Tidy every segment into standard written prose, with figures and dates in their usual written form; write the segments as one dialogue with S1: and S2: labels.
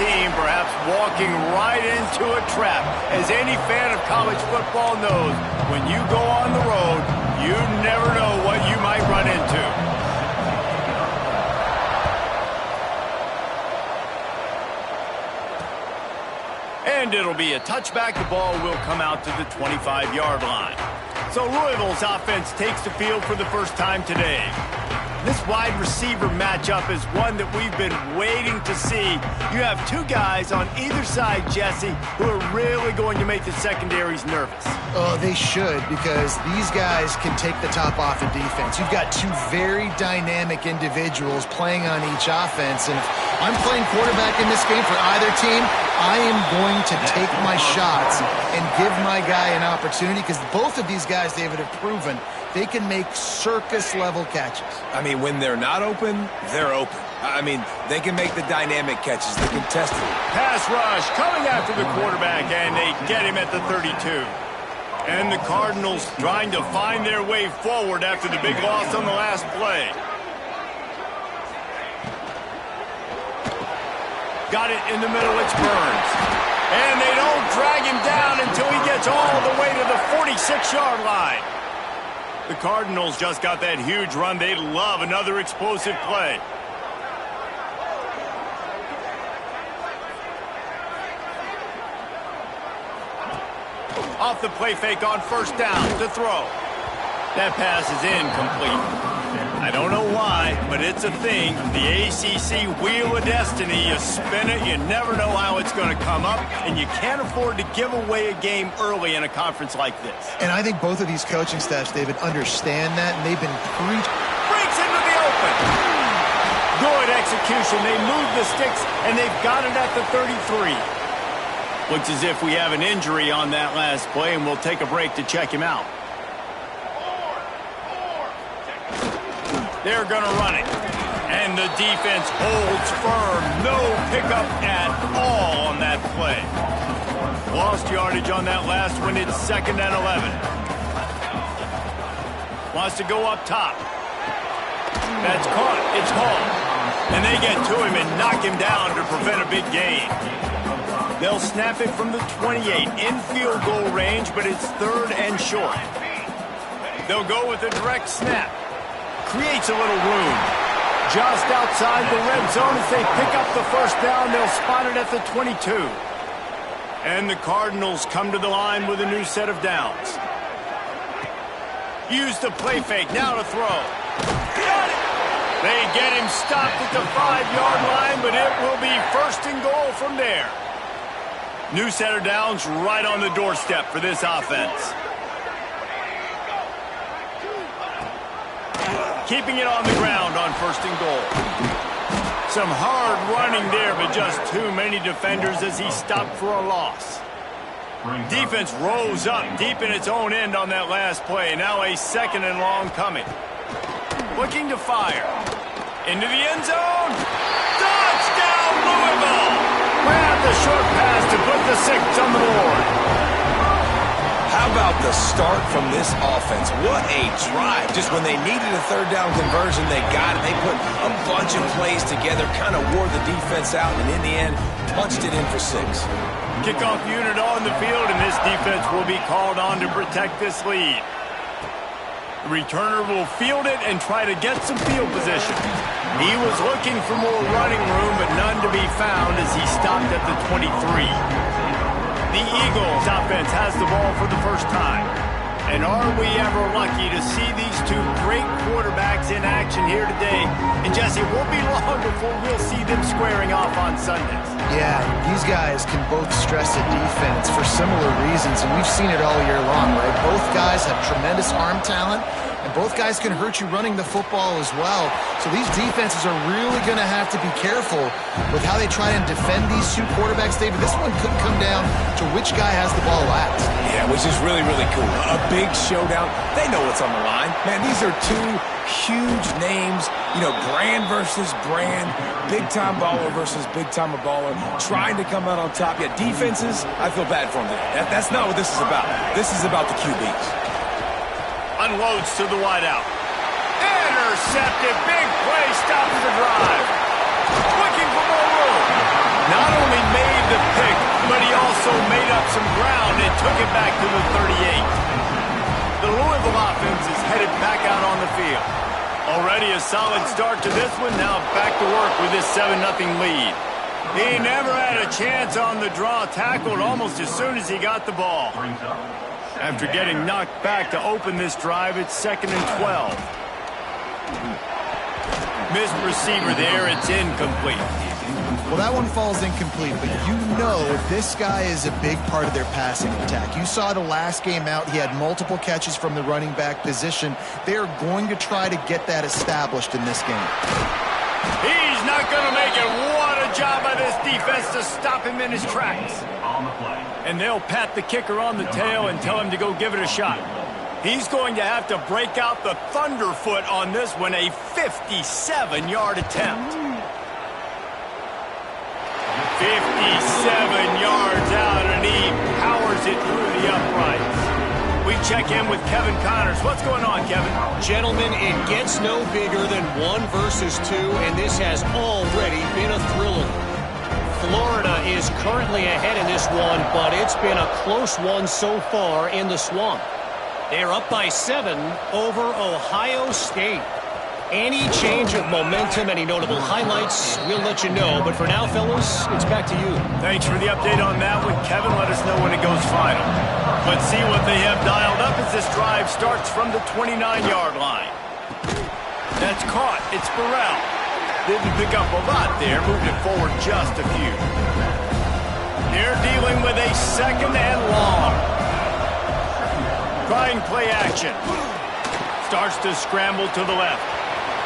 S1: team perhaps walking right into a trap. As any fan of college football knows, when you go on the road, you never know what you might run into. And it'll be a touchback. The ball will come out to the 25-yard line. So Louisville's offense takes the field for the first time today. This wide receiver matchup is one that we've been waiting to see. You have two guys on either side, Jesse, who are really going to make the secondaries nervous.
S2: Oh, they should, because these guys can take the top off the defense. You've got two very dynamic individuals playing on each offense, and if I'm playing quarterback in this game for either team, I am going to take my shots and give my guy an opportunity, because both of these guys, David, have proven they can make circus-level catches.
S3: I mean, when they're not open, they're open. I mean, they can make the dynamic catches, the contested.
S1: Pass rush coming after the quarterback, and they get him at the 32. And the Cardinals trying to find their way forward after the big loss on the last play. Got it in the middle, it's Burns. And they don't drag him down until he gets all the way to the 46-yard line. The Cardinals just got that huge run. They'd love another explosive play. Off the play fake on first down to throw. That pass is incomplete. I don't know why, but it's a thing. The ACC Wheel of Destiny, you spin it, you never know how it's going to come up, and you can't afford to give away a game early in a conference like this.
S2: And I think both of these coaching staffs, David, understand that, and they've been
S1: breaks into the open. Good execution. They move the sticks, and they've got it at the 33. Looks as if we have an injury on that last play, and we'll take a break to check him out. They're going to run it. And the defense holds firm. No pickup at all on that play. Lost yardage on that last one. It's 2nd and 11. Wants to go up top. That's caught. It's called. And they get to him and knock him down to prevent a big gain. They'll snap it from the 28 in field goal range, but it's 3rd and short. They'll go with a direct snap. Creates a little room. Just outside the red zone as they pick up the first down. They'll spot it at the 22. And the Cardinals come to the line with a new set of downs. Use the play fake. Now to throw. Got it! They get him stopped at the 5-yard line, but it will be 1st and goal from there. New set of downs right on the doorstep for this offense. Keeping it on the ground on 1st and goal. Some hard running there, but just too many defenders as he stopped for a loss. Defense rose up deep in its own end on that last play. Now a 2nd and long coming. Looking to fire. Into the end zone. Touchdown, Louisville! Grab the short pass to put the 6 on the board.
S3: How about the start from this offense? What a drive. Just when they needed a 3rd down conversion, they got it. They put a bunch of plays together, kind of wore the defense out, and in the end, punched it in for 6.
S1: Kickoff unit on the field, and this defense will be called on to protect this lead. The returner will field it and try to get some field position. He was looking for more running room, but none to be found as he stopped at the 23. The Eagles offense has the ball for the first time. And are we ever lucky to see these two great quarterbacks in action here today? And Jesse, it won't be long before we'll see them squaring off on Sundays.
S2: Yeah, these guys can both stress a defense for similar reasons, and we've seen it all year long, right? Both guys have tremendous arm talent, and both guys can hurt you running the football as well. So these defenses are really going to have to be careful with how they try and defend these two quarterbacks, David. This one could come down to which guy has the ball last.
S3: Yeah, which is really, really cool. A big showdown. They know what's on the line. Man, these are two huge names. You know, brand versus brand. Big-time baller versus big-time baller. Trying to come out on top. Yeah, defenses, I feel bad for them today. That's not what this is about. This is about the QBs.
S1: Unloads to the wideout. Intercepted. Big play. Stops the drive. Looking for more room. Not only took it back to the 38. The Louisville offense is headed back out on the field. Already a solid start to this one. Now back to work with this 7-0 lead. He never had a chance on the draw. Tackled almost as soon as he got the ball. After getting knocked back to open this drive, it's 2nd and 12. Missed receiver there. It's incomplete.
S2: Well, that one falls incomplete, but you know this guy is a big part of their passing attack. You saw the last game out, he had multiple catches from the running back position. They're going to try to get that established in this game.
S1: He's not going to make it. What a job by this defense to stop him in his tracks. And they'll pat the kicker on the tail and tell him to go give it a shot. He's going to have to break out the thunderfoot on this one, a 57-yard attempt. 57 yards out, and he powers it through the uprights. We check in with Kevin Connors. What's going on, Kevin?
S4: Gentlemen, it gets no bigger than 1 versus 2, and this has already been a thriller. Florida is currently ahead in this one, but it's been a close one so far in the Swamp. They're up by 7 over Ohio State. Any change of momentum, any notable highlights, we'll let you know. But for now, fellas, it's back to you.
S1: Thanks for the update on that one, Kevin. Let us know when it goes final. Let's see what they have dialed up as this drive starts from the 29-yard line. That's caught. It's Burrell. Didn't pick up a lot there. Moved it forward just a few. They're dealing with a 2nd and long. Trying play action. Starts to scramble to the left.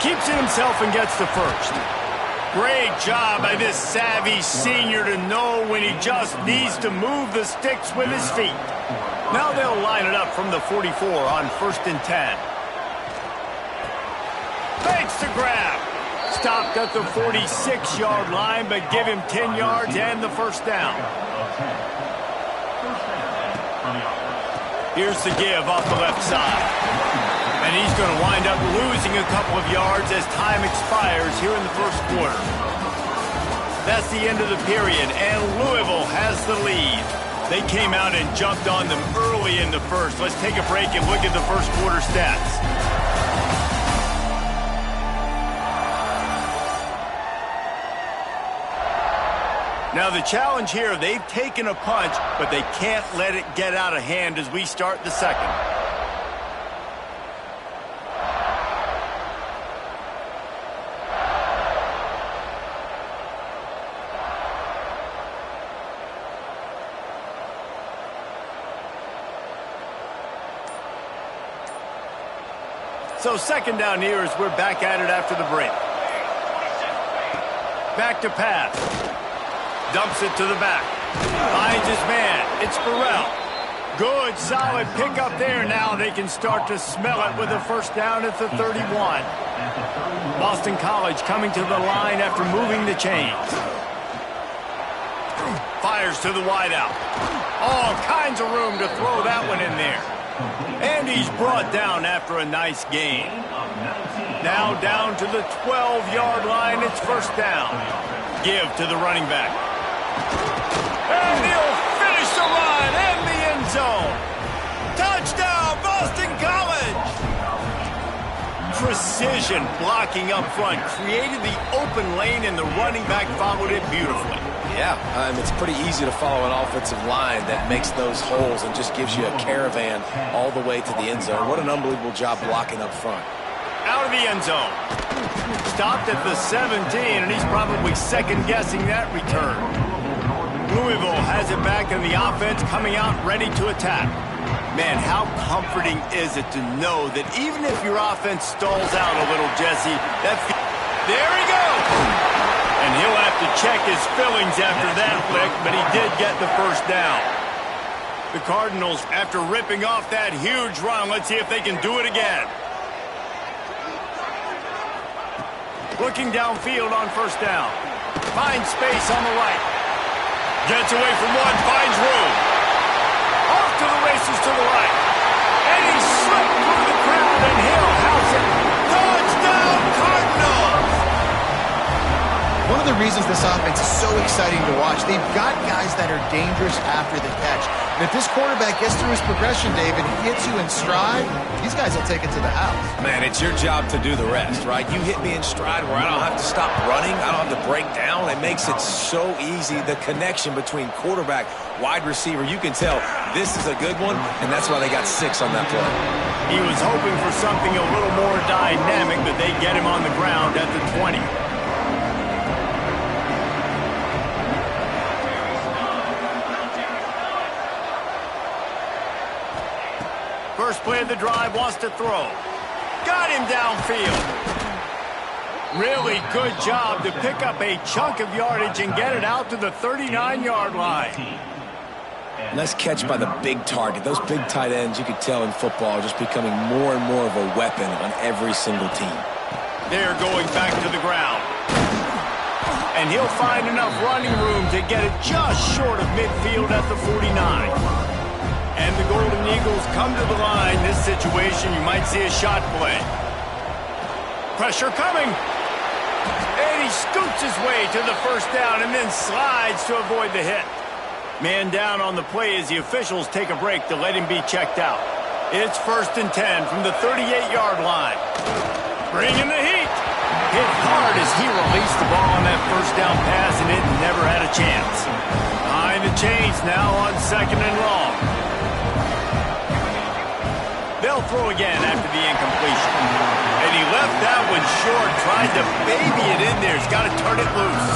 S1: Keeps it himself and gets the first. Great job by this savvy senior to know when he just needs to move the sticks with his feet. Now they'll line it up from the 44 on 1st and 10. Fakes the grab. Stopped at the 46-yard line, but give him 10 yards and the first down. Here's the give off the left side. And he's going to wind up losing a couple of yards as time expires here in the first quarter. That's the end of the period, and Louisville has the lead. They came out and jumped on them early in the first. Let's take a break and look at the first quarter stats. Now the challenge here, they've taken a punch, but they can't let it get out of hand as we start the second. So 2nd down here as we're back at it after the break. Back to pass. Dumps it to the back. Finds his man. It's Burrell. Good, solid pickup there. Now they can start to smell it with a first down at the 31. Boston College coming to the line after moving the chains. Fires to the wideout. All kinds of room to throw that one in there. And he's brought down after a nice gain. Now down to the 12-yard line. It's first down. Give to the running back. And he'll finish the run in the end zone. Touchdown, Boston College. Precision blocking up front. Created the open lane, and the running back followed it beautifully.
S3: Yeah, it's pretty easy to follow an offensive line that makes those holes and just gives you a caravan all the way to the end zone. What an unbelievable job blocking up front.
S1: Out of the end zone. Stopped at the 17, and he's probably second-guessing that return. Louisville has it back in the offense, coming out ready to attack. Man, how comforting is it to know that even if your offense stalls out a little, Jesse, there he goes! And he'll have to check his fillings after that lick, but he did get the first down. The Cardinals, after ripping off that huge run, let's see if they can do it again. Looking downfield on first down. Finds space on the right. Gets away from one, finds room. Off to the races to the right. And he slipped through the crowd, and he'll house it. Touchdown, Cardinals!
S4: One of
S2: of the reasons this offense is so exciting to watch. They've got guys that are dangerous after the catch. And if this quarterback gets through his progression, David, hits you in stride, these guys will take it to the house.
S3: Man, it's your job to do the rest, right? You hit me in stride where I don't have to stop running. I don't have to break down. It makes it so easy. The connection between quarterback, wide receiver, you can tell this is a good one, and that's why they got 6 on that play.
S1: He was hoping for something a little more dynamic, but they get him on the ground at the 20. First play of the drive, wants to throw. Got him downfield. Really good job to pick up a chunk of yardage and get it out to the 39-yard line.
S3: Nice catch by the big target. Those big tight ends, you could tell in football, are just becoming more and more of a weapon on every single team.
S1: They're going back to the ground. And he'll find enough running room to get it just short of midfield at the 49. And the Golden Eagles come to the line. This situation, you might see a shot play. Pressure coming. And he scoots his way to the first down and then slides to avoid the hit. Man down on the play as the officials take a break to let him be checked out. It's 1st and 10 from the 38-yard line. Bringing the heat. Hit hard as he released the ball on that first down pass, and it never had a chance. Behind the chains now on 2nd and long. They'll throw again after the incompletion. And he left that one short, tried to baby it in there. He's got to turn it loose.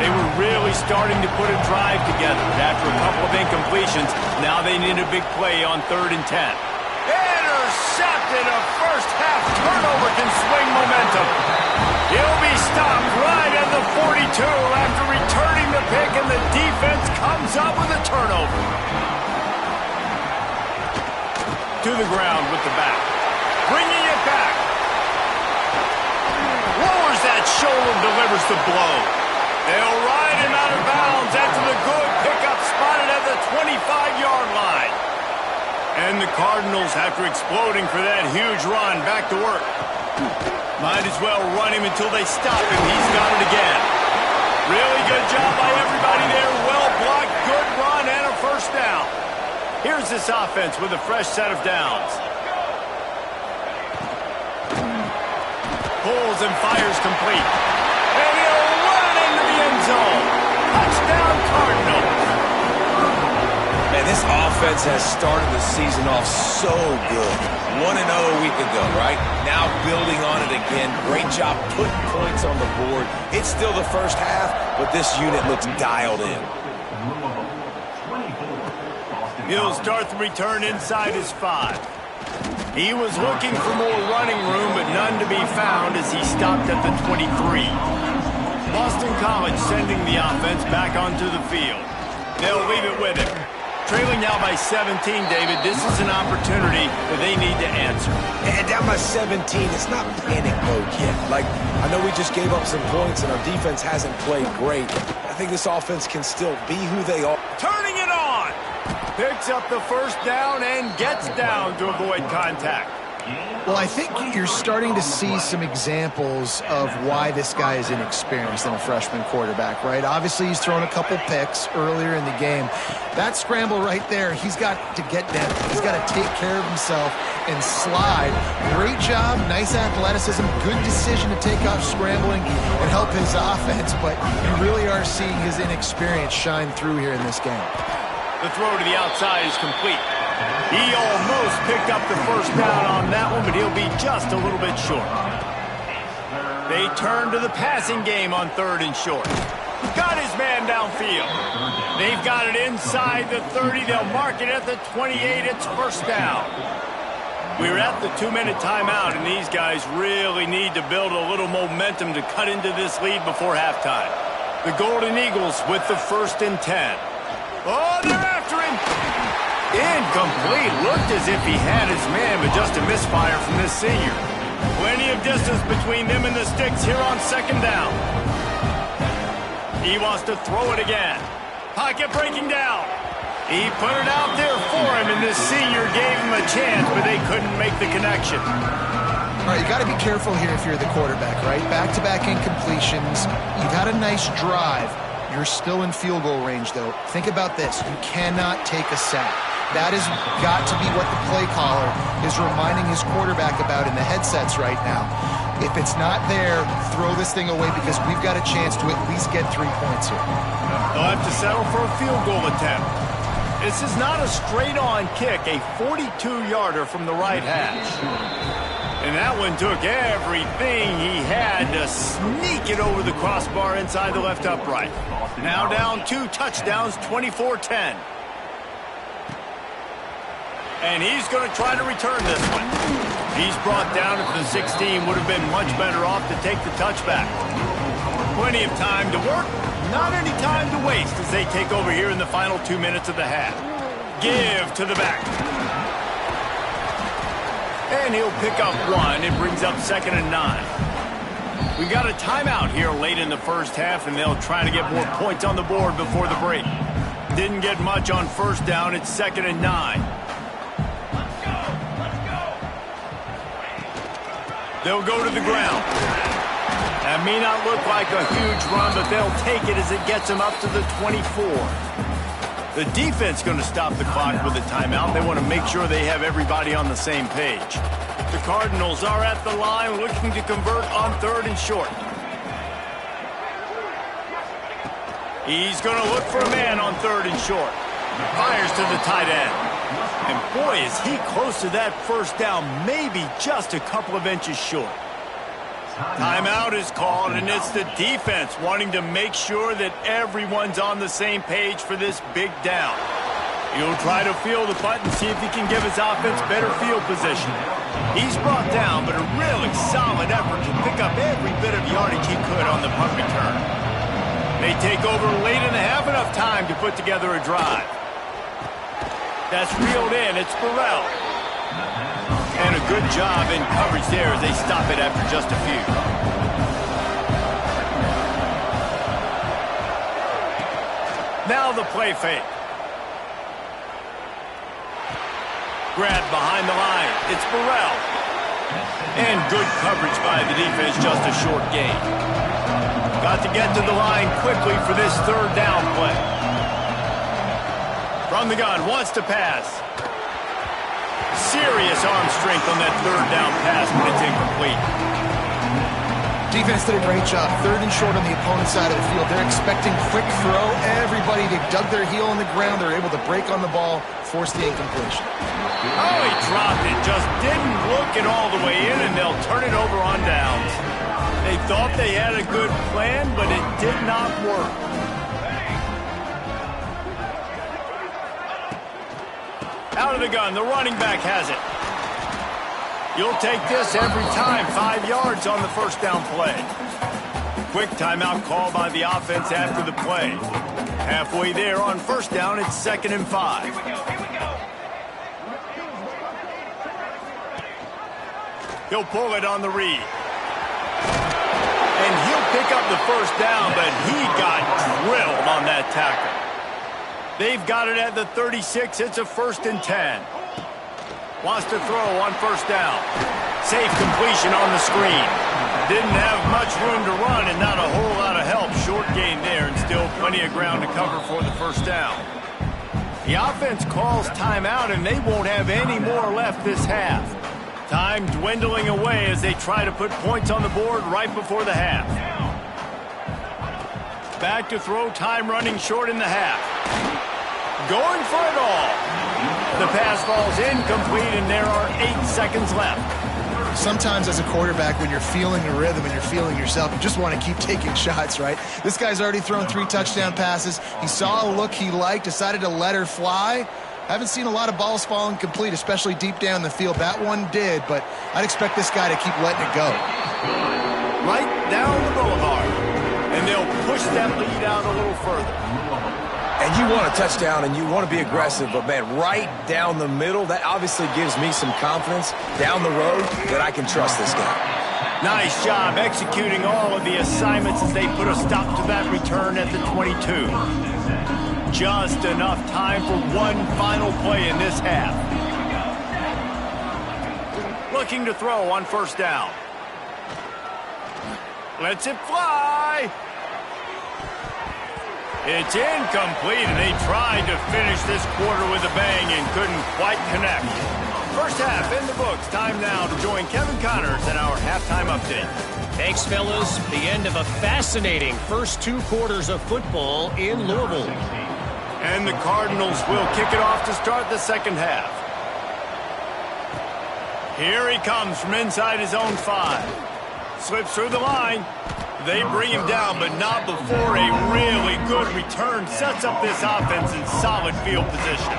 S1: They were really starting to put a drive together. After a couple of incompletions, now they need a big play on 3rd and 10. Intercepted. A first-half turnover can swing momentum. He'll be stopped right at the 42 after returning the pick, and the defense comes up with a turnover. To the ground with the back. Bringing it back. Lowers that shoulder, delivers the blow. They'll ride him out of bounds after the good pickup spotted at the 25-yard line. And the Cardinals, after exploding for that huge run, back to work. Might as well run him until they stop him. He's got it again. Really good job by everybody there. Well blocked, good run, and a first down. Here's this offense with a fresh set of downs. Pulls and fires complete. And he'll run into the end zone. Touchdown, Cardinals.
S3: Man, this offense has started the season off so good. 1-0 a week ago, right? Now building on it again. Great job putting points on the board. It's still the first half, but this unit looks dialed in.
S1: He'll start the return inside his 5. He was looking for more running room, but none to be found as he stopped at the 23. Boston College sending the offense back onto the field. They'll leave it with him. Trailing now by 17, David. This is an opportunity that they need to answer.
S3: And down by 17, it's not panic mode yet. Like, I know we just gave up some points and our defense hasn't played great. I think this offense can still be who they are.
S1: Turning it on! Picks up the first down and gets down to avoid contact.
S2: Well, I think you're starting to see some examples of why this guy is inexperienced in a freshman quarterback, right? Obviously, he's thrown a couple picks earlier in the game. That scramble right there, he's got to get down. He's got to take care of himself and slide. Great job, nice athleticism, good decision to take off scrambling and help his offense, but you really are seeing his inexperience shine through here in this game.
S1: The throw to the outside is complete. He almost picked up the first down on that one, but he'll be just a little bit short. They turn to the passing game on 3rd and short. Got his man downfield. They've got it inside the 30. They'll mark it at the 28. It's first down. We're at the 2-minute timeout, and these guys really need to build a little momentum to cut into this lead before halftime. The Golden Eagles with the 1st and 10. Oh, they're after him. Incomplete. Looked as if he had his man, but just a misfire from this senior. Plenty of distance between them and the sticks here on 2nd down. He wants to throw it again. Pocket breaking down. He put it out there for him, and this senior gave him a chance, but they couldn't make the connection.
S2: All right, you got to be careful here if you're the quarterback, right? Back-to-back incompletions. You've had a nice drive. You're still in field goal range, though. Think about this. You cannot take a sack. That has got to be what the play caller is reminding his quarterback about in the headsets right now. If it's not there, throw this thing away because we've got a chance to at least get 3 points here.
S1: They'll have to settle for a field goal attempt. This is not a straight-on kick, a 42-yarder from the right hash. And that one took everything he had to sneak it over the crossbar inside the left upright. Now down 2 touchdowns, 24-10. And he's going to try to return this one. He's brought down at the 16, would have been much better off to take the touchback. Plenty of time to work, not any time to waste as they take over here in the final 2 minutes of the half. Give to the back. And he'll pick up 1. It brings up 2nd and 9. We got a timeout here late in the first half, and they'll try to get more points on the board before the break. Didn't get much on first down. It's 2nd and 9. They'll go to the ground. That may not look like a huge run, but they'll take it as it gets them up to the 24. The defense going to stop the clock with a timeout. They want to make sure they have everybody on the same page. The Cardinals are at the line looking to convert on 3rd and short. He's going to look for a man on 3rd and short. Fires to the tight end. And boy, is he close to that first down, maybe just a couple of inches short. Timeout is called, and it's the defense wanting to make sure that everyone's on the same page for this big down. He'll try to field the punt and see if he can give his offense better field position. He's brought down, but a really solid effort to pick up every bit of yardage he could on the punt return. They take over late in the half, enough time to put together a drive. That's reeled in. It's Burrell. And a good job in coverage there as they stop it after just a few. Now the play fake. Grab behind the line. It's Burrell. And good coverage by the defense, just a short gain. Got to get to the line quickly for this 3rd down play. From the gun, wants to pass. Serious arm strength on that 3rd down pass, but it's incomplete.
S2: Defense did a great job. 3rd and short on the opponent's side of the field. They're expecting quick throw. Everybody dug their heel on the ground. They're able to break on the ball, force the incompletion.
S1: Oh, he dropped it. Just didn't look it all the way in, and they'll turn it over on downs. They thought they had a good plan, but it did not work. Out of the gun, the running back has it. You'll take this every time. 5 yards on the first down play. Quick timeout call by the offense after the play. Halfway there on first down, it's 2nd and 5. He'll pull it on the read. And he'll pick up the first down, but he got drilled on that tackle. They've got it at the 36. It's a 1st and 10. Wants to throw on first down. Safe completion on the screen. Didn't have much room to run and not a whole lot of help. Short gain there and still plenty of ground to cover for the first down. The offense calls timeout and they won't have any more left this half. Time dwindling away as they try to put points on the board right before the half. Back to throw, time running short in the half. Going for it all. The pass falls incomplete, and there are 8 seconds left.
S2: Sometimes as a quarterback, when you're feeling the rhythm and you're feeling yourself, you just want to keep taking shots, right? This guy's already thrown 3 touchdown passes. He saw a look he liked, decided to let her fly. Haven't seen a lot of balls falling complete, especially deep down the field. That one did, but I'd expect this guy to keep letting it go.
S1: Right down the boulevard. And they'll push that lead out a little further.
S3: And you want a touchdown and you want to be aggressive, but man, right down the middle, that obviously gives me some confidence down the road that I can trust this guy.
S1: Nice job executing all of the assignments as they put a stop to that return at the 22. Just enough time for one final play in this half. looking to throw on first down. Lets it fly. It's incomplete, and they tried to finish this quarter with a bang and couldn't quite connect. First half in the books. Time now to join Kevin Connors in our halftime update.
S4: Thanks, fellas. The end of a fascinating first 2 quarters of football in Louisville.
S1: And the Cardinals will kick it off to start the second half. Here he comes from inside his own 5. Slips through the line. They bring him down, but not before a really good return sets up this offense in solid field position.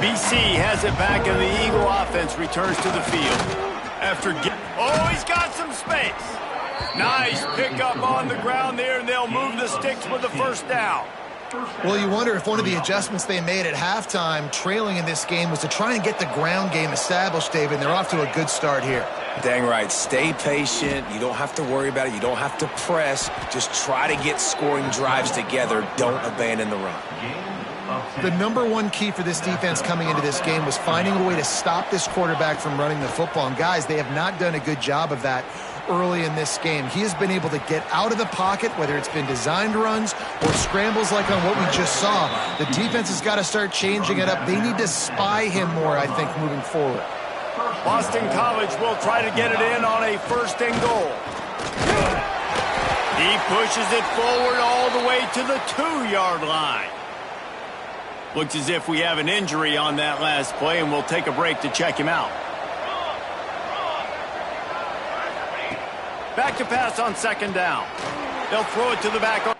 S1: BC has it back, and the Eagle offense returns to the field. He's got some space. Nice pickup on the ground there, and they'll move the sticks with the first down.
S2: Well, you wonder if one of the adjustments they made at halftime, trailing in this game, was to try and get the ground game established, David, and they're off to a good start here.
S3: Dang right. Stay patient. You don't have to worry about it. You don't have to press. Just try to get scoring drives together. Don't abandon the run.
S2: The number one key for this defense coming into this game was finding a way to stop this quarterback from running the football. And, guys, they have not done a good job of that early in this game. He has been able to get out of the pocket, whether it's been designed runs or scrambles like on what we just saw. The defense has got to start changing it up. They need to spy him more, I think, moving forward.
S1: Boston College will try to get it in on a first and goal. He pushes it forward all the way to the 2-yard line. Looks as if we have an injury on that last play, and we'll take a break to check him out. Back to pass on second down. They'll throw it to the back.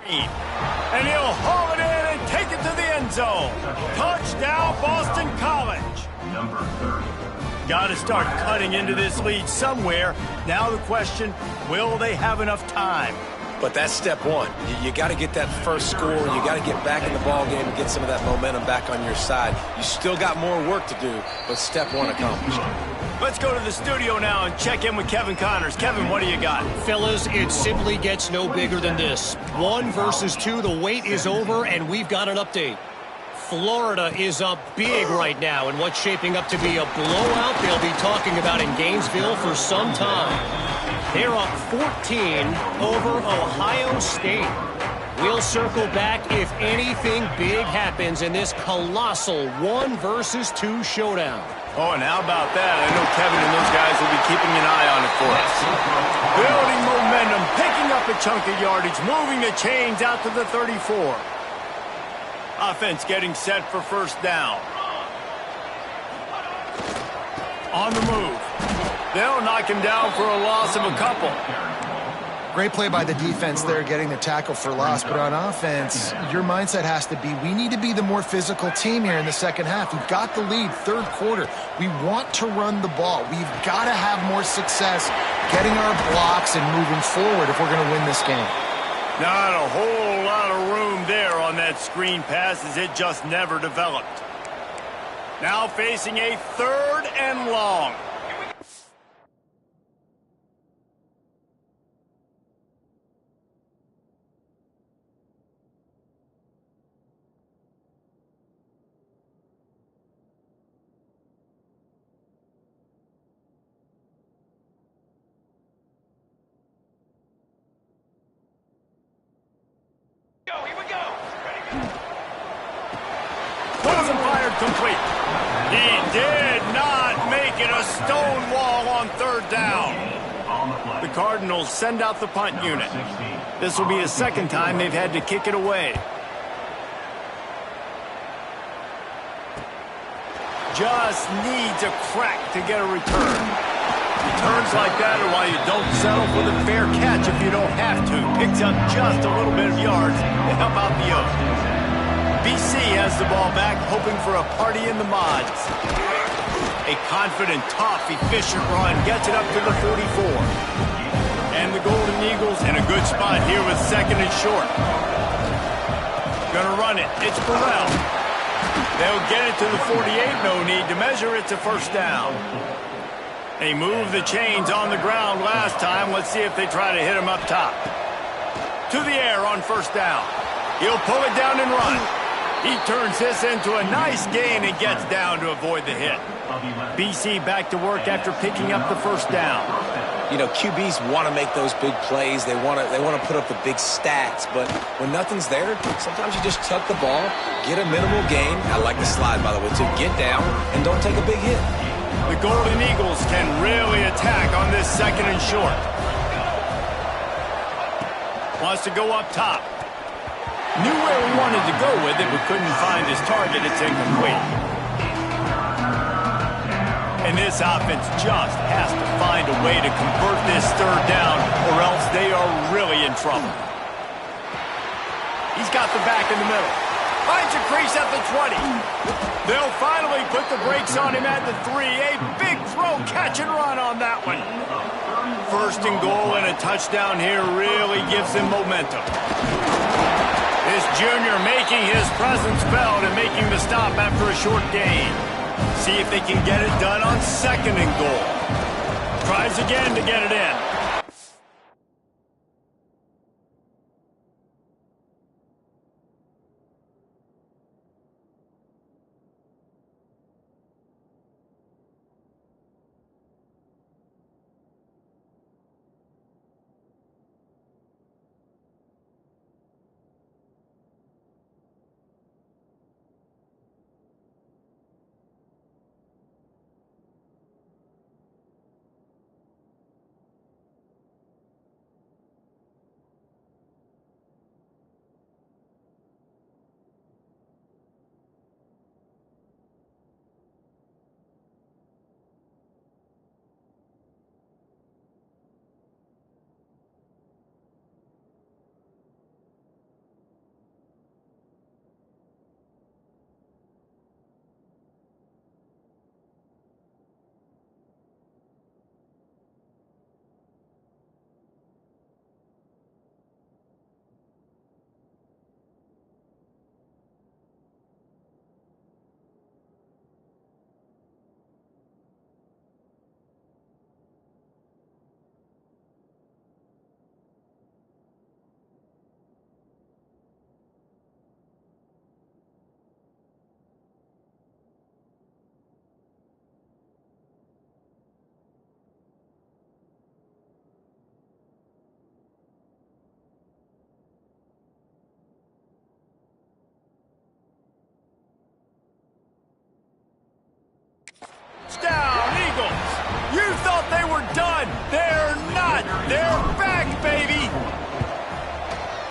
S1: And he'll haul it in and take it to the end zone. Touchdown, Boston College. Number 30. Got to start cutting into this lead somewhere. Now the question, will they have enough time?
S3: But that's step one. You got to get that first score. You got to get back in the ball game and get some of that momentum back on your side. You still got more work to do, but step one accomplished.
S1: Let's go to the studio now and check in with Kevin Connors. Kevin, what do you got?
S4: Fellas, it simply gets no bigger than this. 1 versus 2, the wait is over, and we've got an update. Florida is up big right now in what's shaping up to be a blowout they'll be talking about in Gainesville for some time. They're up 14 over Ohio State. We'll circle back if anything big happens in this colossal 1 versus 2 showdown.
S1: Oh, and how about that? I know Kevin and those guys will be keeping an eye on it for us. Building momentum, picking up a chunk of yardage, moving the chains out to the 34. Offense getting set for first down. On the move. They'll knock him down for a loss of a couple.
S2: Great play by the defense there, getting the tackle for loss. But on offense, your mindset has to be, we need to be the more physical team here in the second half. We've got the lead, third quarter. We want to run the ball. We've got to have more success getting our blocks and moving forward if we're going to win this game.
S1: Not a whole lot of room there on that screen pass as it just never developed. Now facing a 3rd and long. Wasn't fired complete. He did not make it a stone wall on 3rd down. The Cardinals send out the punt unit. This will be the 2nd time they've had to kick it away. Just needs a crack to get a return. Returns like that are why you don't settle for the fair catch if you don't have to. Picks up just a little bit of yards to help out the other. BC has the ball back, hoping for a party in the mods. A confident, tough, efficient run gets it up to the 44. And the Golden Eagles in a good spot here with 2nd and short. Gonna run it. It's Burrell. They'll get it to the 48. No need to measure it to first down. They moved the chains on the ground last time. Let's see if they try to hit him up top. To the air on first down. He'll pull it down and run. He turns this into a nice gain and gets down to avoid the hit. BC back to work after picking up the first down.
S3: You know, QBs want to make those big plays. They want to put up the big stats. But when nothing's there, sometimes you just tuck the ball, get a minimal gain. I like the slide, by the way, to get down and don't take a big hit.
S1: The Golden Eagles can really attack on this 2nd and short. Wants to go up top. Knew where he wanted to go with it, but couldn't find his target. It's incomplete. And this offense just has to find a way to convert this 3rd down, or else they are really in trouble. He's got the back in the middle. Finds a crease at the 20. They'll finally put the brakes on him at the 3. A big throw, catch and run on that one. 1st and goal and a touchdown here really gives him momentum. This junior making his presence felt and making the stop after a short gain. See if they can get it done on 2nd and goal. Tries again to get it in.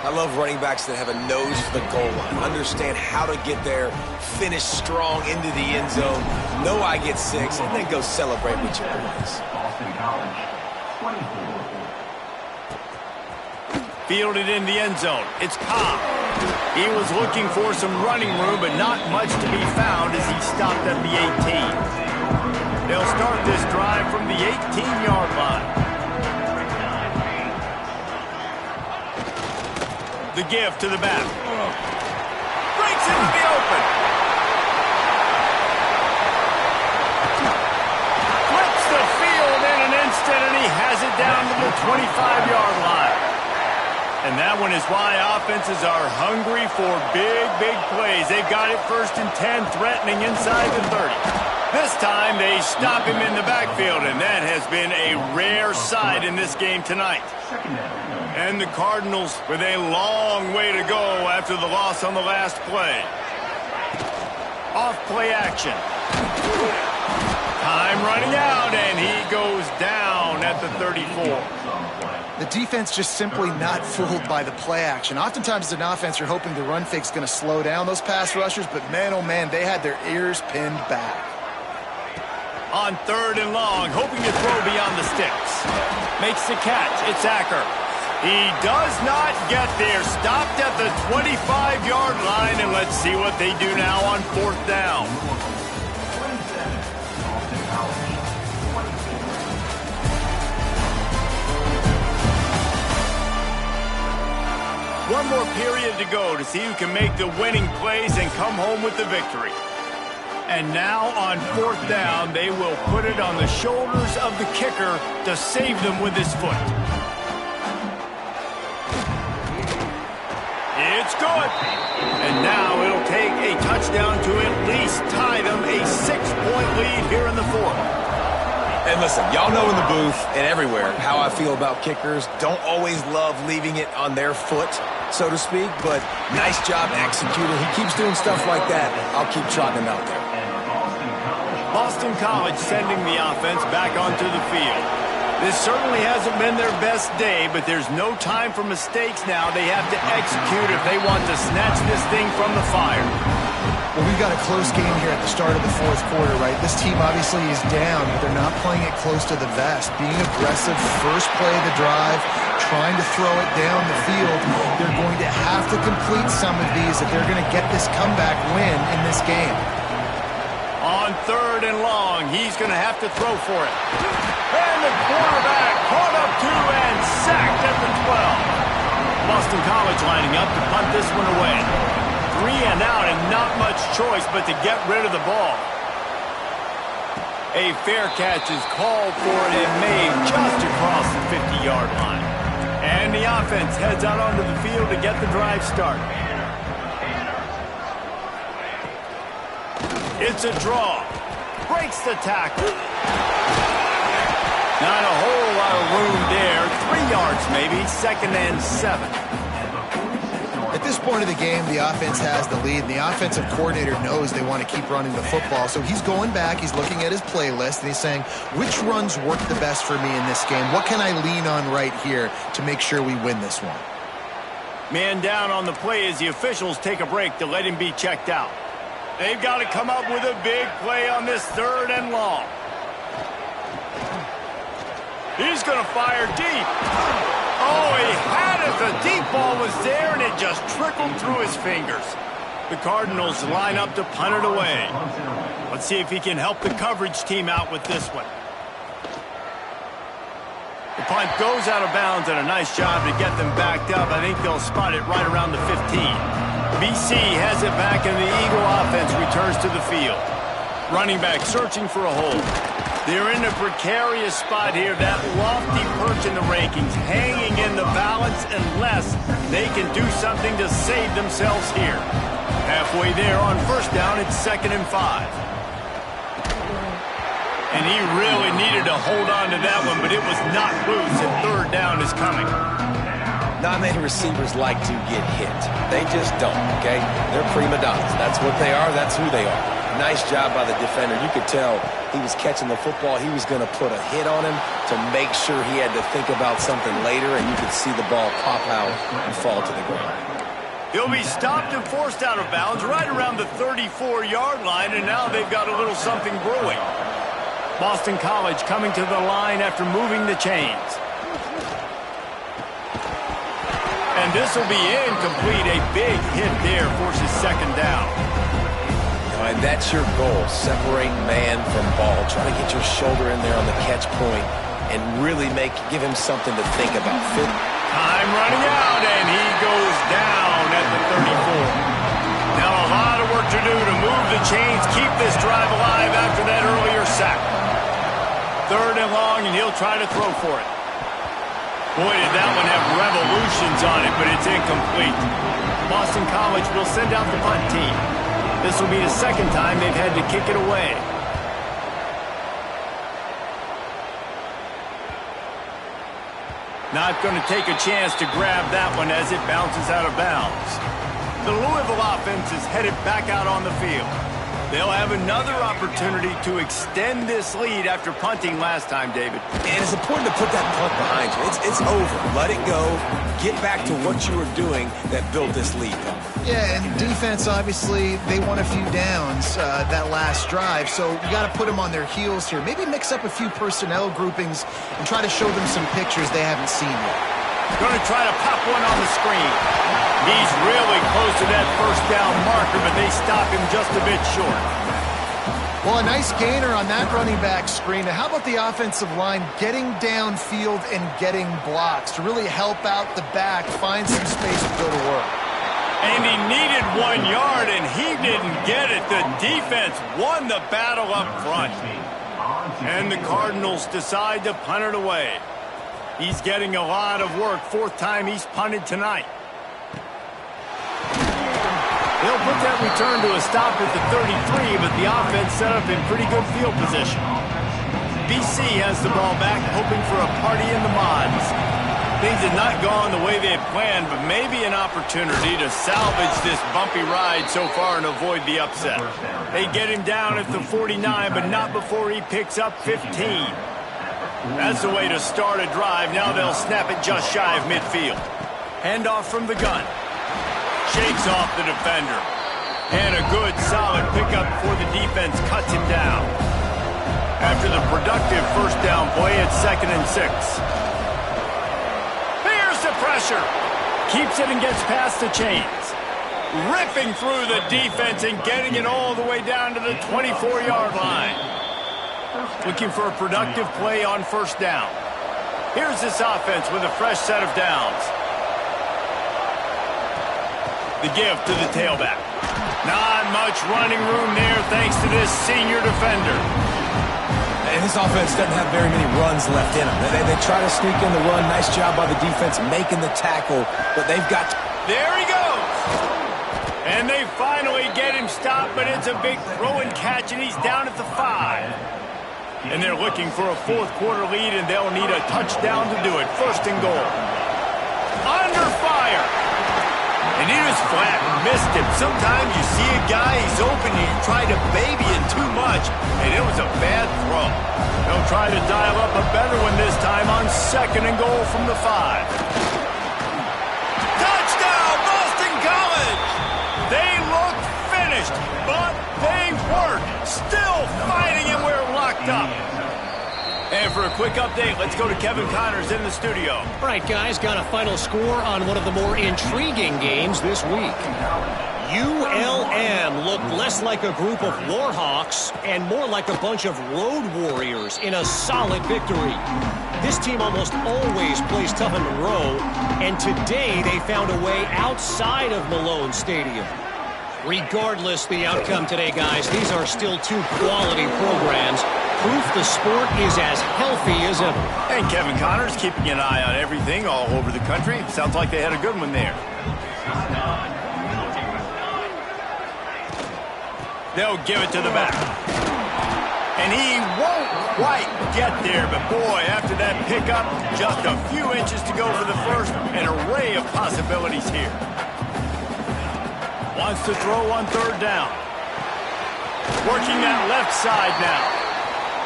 S3: I love running backs that have a nose for the goal line, understand how to get there, finish strong into the end zone, know I get 6, and then go celebrate with your boys.
S5: Boston College, 24.
S1: Fielded in the end zone. It's Cobb. He was looking for some running room, but not much to be found as he stopped at the 18. They'll start this drive from the 18-yard line. The give to the back. Breaks into the open. Flips the field in an instant, and he has it down to the 25-yard line. And that one is why offenses are hungry for big, big plays. They've got it 1st and 10, threatening inside the 30. This time they stop him in the backfield, and that has been a rare sight in this game tonight. And the Cardinals with a long way to go after the loss on the last play. Off play action. Time running out, and he goes down at the 34.
S2: The defense just simply not fooled by the play action. Oftentimes as an offense, you're hoping the run fake's going to slow down those pass rushers, but man, oh man, they had their ears pinned back.
S1: On 3rd and long, hoping to throw beyond the sticks. Makes the catch. It's Acker. He does not get there. Stopped at the 25-yard line, and let's see what they do now on 4th down. One more period to go to see who can make the winning plays and come home with the victory. And now on 4th down, they will put it on the shoulders of the kicker to save them with his foot. It's good. And now it'll take a touchdown to at least tie them a 6-point lead here in the 4th.
S3: And listen, y'all know in the booth and everywhere how I feel about kickers. Don't always love leaving it on their foot, so to speak, but nice job executing. He keeps doing stuff like that. I'll keep trotting him out there.
S1: Boston College sending the offense back onto the field. This certainly hasn't been their best day, but there's no time for mistakes now. They have to execute if they want to snatch this thing from the fire.
S2: Well, we've got a close game here at the start of the 4th quarter, right? This team obviously is down, but they're not playing it close to the vest. Being aggressive, first play of the drive, trying to throw it down the field. They're going to have to complete some of these if they're going to get this comeback win in this game.
S1: On 3rd and long, he's going to have to throw for it. And the quarterback caught up to and sacked at the 12. Boston College lining up to punt this one away. 3 and out and not much choice but to get rid of the ball. A fair catch is called for and made just across the 50-yard line. And the offense heads out onto the field to get the drive started. It's a draw. Breaks the tackle. Not a whole lot of room there. 3 yards maybe. 2nd and 7.
S2: At this point of the game, the offense has the lead, and the offensive coordinator knows they want to keep running the football. So he's going back, he's looking at his playlist, and he's saying, which runs work the best for me in this game? What can I lean on right here to make sure we win this one?
S1: Man down on the play as the officials take a break to let him be checked out. They've got to come up with a big play on this 3rd and long. He's going to fire deep. Oh, he had it. The deep ball was there, and it just trickled through his fingers. The Cardinals line up to punt it away. Let's see if he can help the coverage team out with this one. The punt goes out of bounds, and a nice job to get them backed up. I think they'll spot it right around the 15. BC has it back, and the Eagle offense returns to the field. Running back searching for a hole. They're in a precarious spot here, that lofty perch in the rankings, hanging in the balance unless they can do something to save themselves here. Halfway there on 1st down, it's 2nd and 5. And he really needed to hold on to that one, but it was not loose, and 3rd down is coming.
S3: Not many receivers like to get hit. They just don't, okay? They're prima donnas. That's what they are. That's who they are. Nice job by the defender. You could tell he was catching the football. He was going to put a hit on him to make sure he had to think about something later, and you could see the ball pop out and fall to the ground.
S1: He'll be stopped and forced out of bounds right around the 34-yard line, and now they've got a little something brewing. Boston College coming to the line after moving the chains. And this will be incomplete. A big hit there forces second down.
S3: And that's your goal, separate man from ball. Try to get your shoulder in there on the catch point and really give him something to think about.
S1: Time running out, and he goes down at the 34. Now a lot of work to do to move the chains, keep this drive alive after that earlier sack. 3rd and long, and he'll try to throw for it. Boy, did that one have revolutions on it, but it's incomplete. Boston College will send out the punt team. This will be the second time they've had to kick it away. Not going to take a chance to grab that one as it bounces out of bounds. The Louisville offense is headed back out on the field. They'll have another opportunity to extend this lead after punting last time, David.
S3: And it's important to put that punt behind you. It's over. Let it go. Get back to what you were doing that built this lead.
S2: Yeah, and defense, obviously, they won a few downs that last drive, so you got to put them on their heels here. Maybe mix up a few personnel groupings and try to show them some pictures they haven't seen yet.
S1: Going to try to pop one on the screen. He's really close to that first down marker, but they stop him just a bit short.
S2: Well, a nice gainer on that running back screen. Now, how about the offensive line getting downfield and getting blocks to really help out the back, find some space to go to work?
S1: And he needed 1 yard, and he didn't get it. The defense won the battle up front. And the Cardinals decide to punt it away. He's getting a lot of work. 4th time he's punted tonight. They'll put that return to a stop at the 33, but the offense set up in pretty good field position. BC has the ball back, hoping for a party in the mods. Things have not gone the way they had planned, but maybe an opportunity to salvage this bumpy ride so far and avoid the upset. They get him down at the 49, but not before he picks up 15. That's the way to start a drive. Now they'll snap it just shy of midfield. Handoff from the gun. Shakes off the defender. And a good, solid pickup before the defense cuts him down. After the productive first down play, it's 2nd and 6. Here's the pressure. Keeps it and gets past the chains. Ripping through the defense and getting it all the way down to the 24-yard line. Looking for a productive play on first down. Here's this offense with a fresh set of downs. The give to the tailback. Not much running room there thanks to this senior defender.
S3: And this offense doesn't have very many runs left in them. They try to sneak in the run. Nice job by the defense making the tackle, but they've got...
S1: There he goes! And they finally get him stopped, but it's a big throw and catch, and he's down at the 5. And they're looking for a 4th quarter lead, and they'll need a touchdown to do it. 1st and goal. Under fire! And he was flat and missed him. Sometimes you see a guy, he's open, and you try to baby him too much, and it was a bad throw. They'll try to dial up a better one this time on 2nd and goal from the 5. Touchdown, Boston College! They look finished, but they weren't. Still fighting, and we're locked up. And for a quick update, let's go to Kevin Connors in the studio.
S4: All right, guys, got a final score on one of the more intriguing games this week. ULM looked less like a group of Warhawks and more like a bunch of road warriors in a solid victory. This team almost always plays tough in Monroe, and today they found a way outside of Malone Stadium. Regardless the outcome today, guys, these are still 2 quality programs. Proof the sport is as healthy as ever.
S1: And Kevin Connors keeping an eye on everything all over the country. Sounds like they had a good one there. They'll give it to the back. And he won't quite get there, but boy, after that pickup, just a few inches to go for the first. An array of possibilities here. Wants to throw on 3rd down. Working that left side now.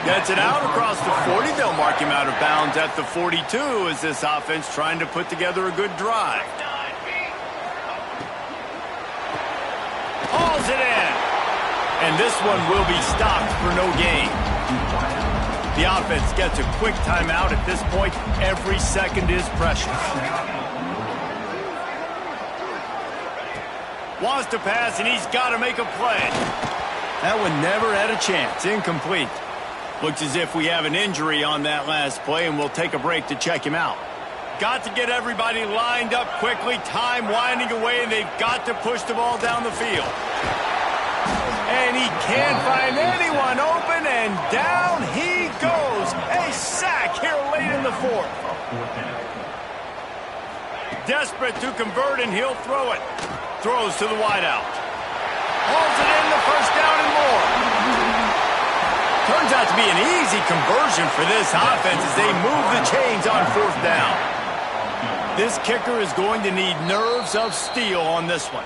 S1: Gets it out across the 40. They'll mark him out of bounds at the 42 as this offense trying to put together a good drive. Hauls it in. And this one will be stopped for no gain. The offense gets a quick timeout at this point. Every second is precious. Wants to pass, and he's got to make a play. That one never had a chance. Incomplete. Looks as if we have an injury on that last play, and we'll take a break to check him out. Got to get everybody lined up quickly. Time winding away, and they've got to push the ball down the field. And he can't find anyone open, and down he goes. A sack here late in the fourth. Desperate to convert, and he'll throw it. Throws to the wideout. Hauls it in, the first down and more. Turns out to be an easy conversion for this offense as they move the chains on fourth down. This kicker is going to need nerves of steel on this one.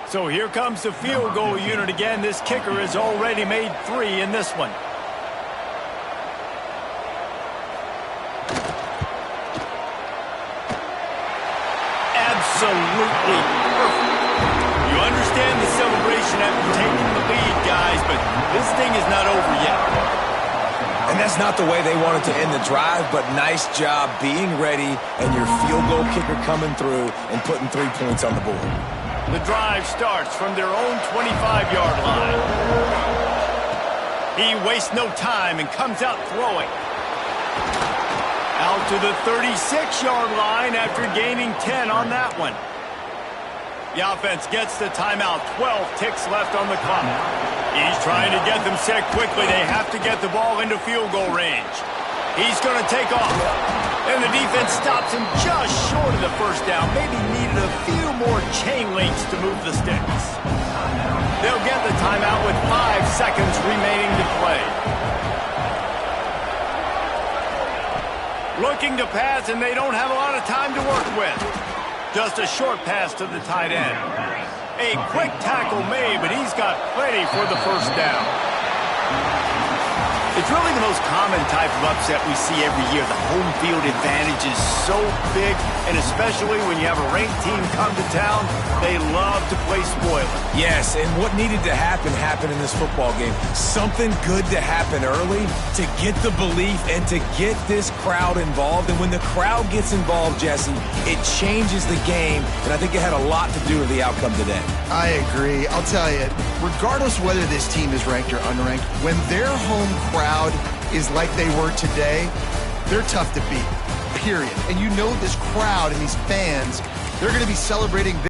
S1: So here comes the field goal unit again. This kicker has already made 3 in this one. Absolutely perfect. You understand the celebration after taking the lead, guys, but this thing is not over yet.
S3: And that's not the way they wanted to end the drive, but nice job being ready and your field goal kicker coming through and putting 3 points on the board.
S1: The drive starts from their own 25-yard line. He wastes no time and comes out throwing. Out to the 36-yard line after gaining 10 on that one. The offense gets the timeout. 12 ticks left on the clock. He's trying to get them set quickly. They have to get the ball into field goal range. He's going to take off. And the defense stops him just short of the first down. Maybe needed a few more chain links to move the sticks. They'll get the timeout with 5 seconds remaining to play. Looking to pass, and they don't have a lot of time to work with. Just a short pass to the tight end. A quick tackle made, but he's got plenty for the first down. It's really the most common type of upset we see every year. The home field advantage is so big, and especially when you have a ranked team come to town, they love to play spoiler.
S3: Yes, and what needed to happen happened in this football game. Something good to happen early to get the belief and to get this crowd involved. And when the crowd gets involved, Jesse, it changes the game, and I think it had a lot to do with the outcome today.
S2: I agree. I'll tell you, regardless whether this team is ranked or unranked, when their home crowd is like they were today, they're tough to beat, period. And you know this crowd and these fans, they're going to be celebrating